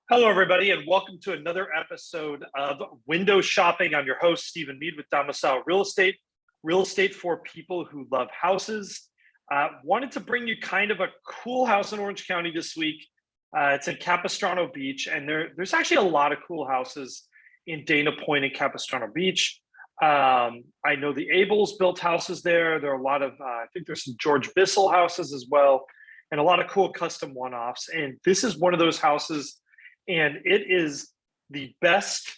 Hello, everybody, and welcome to another episode of Window Shopping. I'm your host, Stephen Meade with Domicile real estate for people who love houses. Wanted to bring you kind of a cool house in Orange County this week. It's in Capistrano Beach, and there's actually a lot of cool houses in Dana Point and Capistrano Beach. I know the Abels built houses there. There are a lot of, I think there's some George Bissell houses as well, and a lot of cool custom one-offs. And this is one of those houses, and it is the best,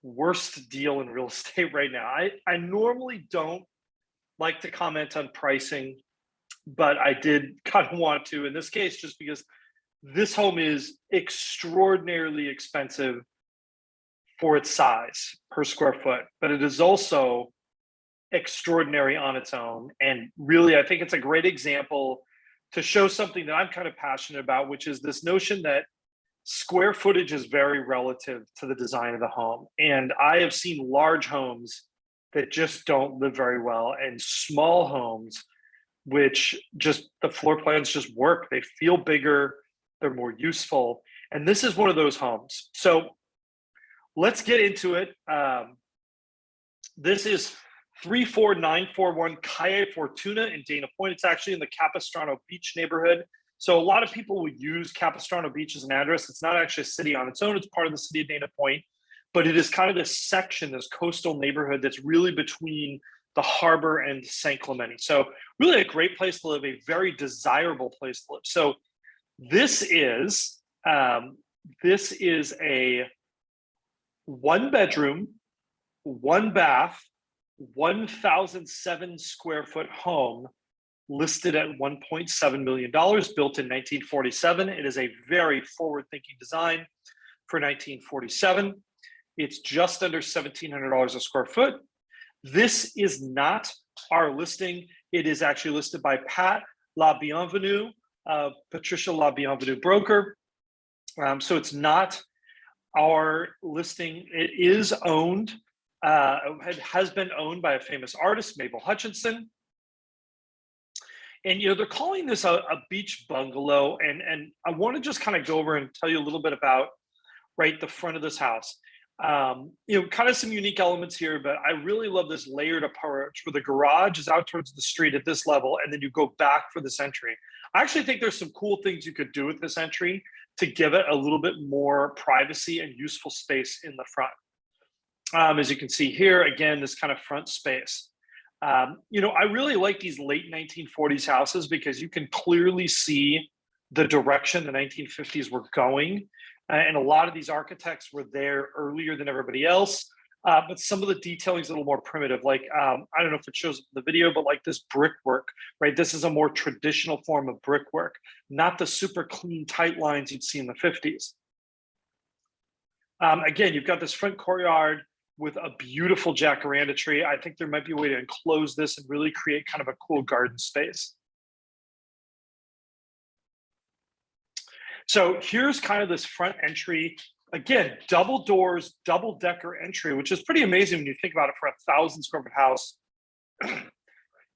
worst deal in real estate right now. I normally don't like to comment on pricing, but I did kind of want to in this case, just because this home is extraordinarily expensive for its size per square foot, but it is also extraordinary on its own. And really, I think it's a great example to show something that I'm kind of passionate about, which is this notion that square footage is very relative to the design of the home. And I have seen large homes that just don't live very well, and small homes which just the floor plans just work. They feel bigger, they're more useful. And this is one of those homes. So let's get into it. This is 34941 Calle Fortuna in Dana Point. It's actually in the Capistrano Beach neighborhood. So a lot of people would use Capistrano Beach as an address. It's not actually a city on its own. It's part of the city of Dana Point, but it is kind of this section, this coastal neighborhood that's really between the harbor and San Clemente. So really a great place to live, a very desirable place to live. So this is a 1 bedroom, 1 bath, 1,007 square foot home listed at $1.7 million, built in 1947. It is a very forward-thinking design for 1947. It's just under $1,700 a square foot. This is not our listing. It is actually listed by Pat LeBienvenu, Patricia LeBienvenu broker. So it's not our listing. It is owned, it has been owned by a famous artist, Mabel Hutchinson. And they're calling this a beach bungalow. And I want to just kind of go over and tell you a little bit about the front of this house. Kind of some unique elements here, but I really love this layered approach where the garage is out towards the street at this level, and then you go back for this entry. I actually think there's some cool things you could do with this entry to give it a little bit more privacy and useful space in the front. As you can see here, again, this kind of front space. I really like these late 1940s houses because you can clearly see the direction the 1950s were going. And a lot of these architects were there earlier than everybody else. But some of the detailing is a little more primitive. Like, I don't know if it shows up in the video, but like this brickwork, right? This is a more traditional form of brickwork, not the super clean, tight lines you'd see in the 50s. Again, you've got this front courtyard with a beautiful jacaranda tree. I think there might be a way to enclose this and really create kind of a cool garden space. So here's kind of this front entry. Again, double doors, double decker entry, which is pretty amazing when you think about it for a 1,000 square foot house.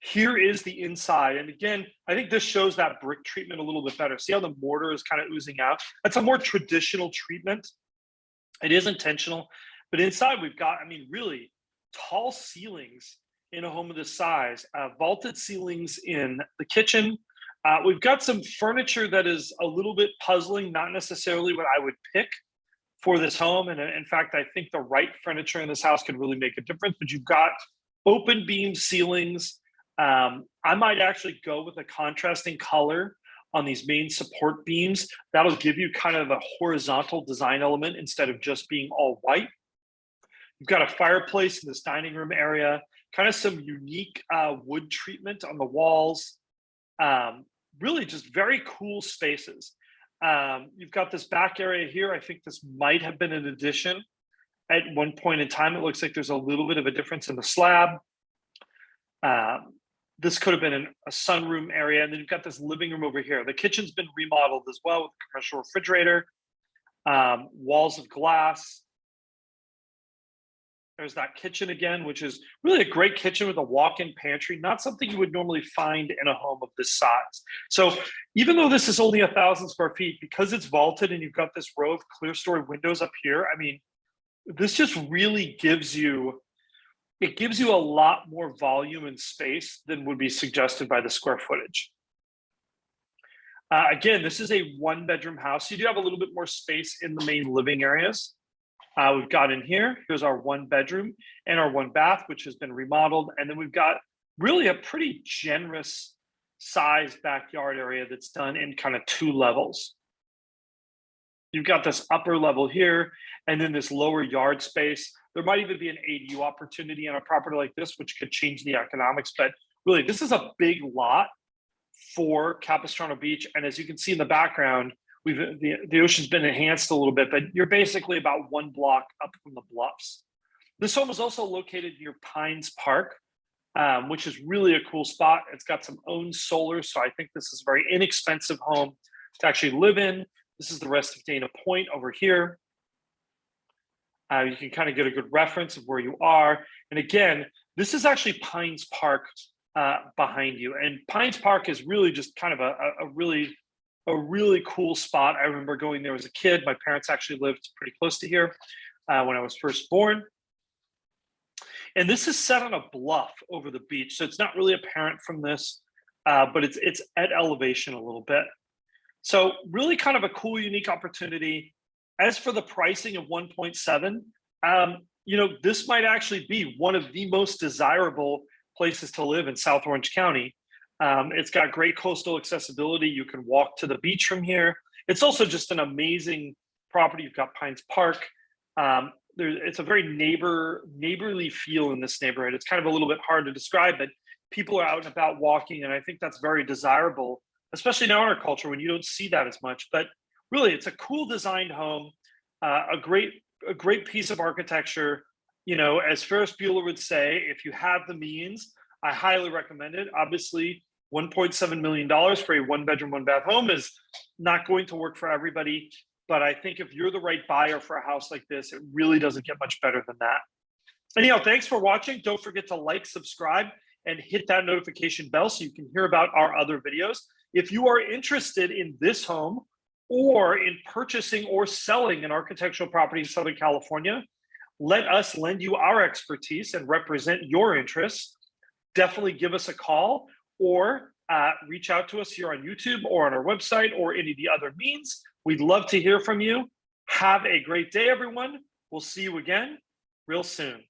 Here is the inside. And again, I think this shows that brick treatment a little bit better. See how the mortar is kind of oozing out? That's a more traditional treatment. It is intentional. But inside we've got, really tall ceilings in a home of this size, vaulted ceilings in the kitchen. We've got some furniture that is a little bit puzzling, not necessarily what I would pick for this home. And in fact, I think the right furniture in this house could really make a difference. But you've got open beam ceilings. I might actually go with a contrasting color on these main support beams. That'll give you kind of a horizontal design element instead of just being all white. You've got a fireplace in this dining room area, kind of some unique wood treatment on the walls. Really just very cool spaces. You've got this back area here. I think this might have been an addition at one point in time. It looks like there's a little bit of a difference in the slab. This could have been a sunroom area. And then you've got this living room over here. The kitchen's been remodeled as well with a commercial refrigerator, walls of glass. There's that kitchen again, which is really a great kitchen with a walk-in pantry, not something you would normally find in a home of this size. So even though this is only 1,000 square feet, because it's vaulted and you've got this row of clear story windows up here, I mean, this just really gives you, it gives you a lot more volume and space than would be suggested by the square footage. Again, this is a 1-bedroom house. You do have a little bit more space in the main living areas. We've got in here, here's our 1 bedroom and our 1 bath, which has been remodeled. And then we've got really a pretty generous size backyard area that's done in kind of 2 levels. You've got this upper level here, and then this lower yard space. There might even be an ADU opportunity on a property like this, which could change the economics. But really, this is a big lot for Capistrano Beach. And as you can see in the background, the ocean's been enhanced a little bit, but you're basically about 1 block up from the bluffs. This home is also located near Pines Park, which is really a cool spot. It's got some owned solar, so I think this is a very inexpensive home to actually live in. This is the rest of Dana Point over here. You can kind of get a good reference of where you are. And again, this is actually Pines Park behind you. And Pines Park is really just kind of a really cool spot. I remember going there as a kid. My parents actually lived pretty close to here when I was first born. And this is set on a bluff over the beach. So it's not really apparent from this, but it's at elevation a little bit. So really kind of a cool, unique opportunity. As for the pricing of 1.7, you know, this might actually be one of the most desirable places to live in South Orange County. It's got great coastal accessibility. You can walk to the beach from here. It's also just an amazing property. You've got Pines Park. It's a very neighborly feel in this neighborhood. It's kind of a little bit hard to describe, but people are out and about walking, and I think that's very desirable, especially now in our culture when you don't see that as much. But really, it's a cool designed home, a great piece of architecture. You know, as Ferris Bueller would say, if you have the means, I highly recommend it. Obviously, $1.7 million for a 1-bedroom, 1-bath home is not going to work for everybody. But I think if you're the right buyer for a house like this, it really doesn't get much better than that. Anyhow, thanks for watching. Don't forget to like, subscribe, and hit that notification bell so you can hear about our other videos. If you are interested in this home or in purchasing or selling an architectural property in Southern California, let us lend you our expertise and represent your interests. Definitely give us a call or reach out to us here on YouTube or on our website or any of the other means. We'd love to hear from you. Have a great day, everyone. We'll see you again real soon.